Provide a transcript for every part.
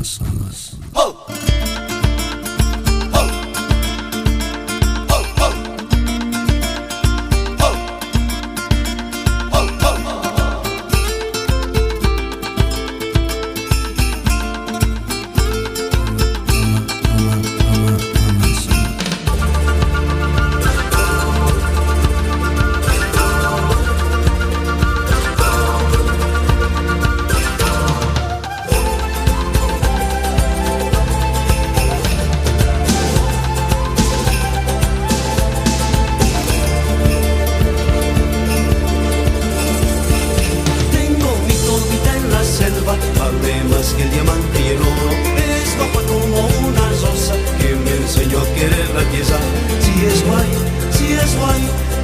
Amazonas. ¡Oh! ¡Oh! ¡Oh! ¡Oh! ¡Oh! ¡Oh! ¡Oh! Vale más que el diamante y el oro. Es guapa como una rosa que me enseñó a quererla quizá. Si es guay,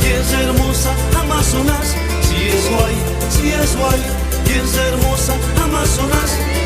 y es hermosa, Amazonas. Si es guay, y es hermosa, Amazonas.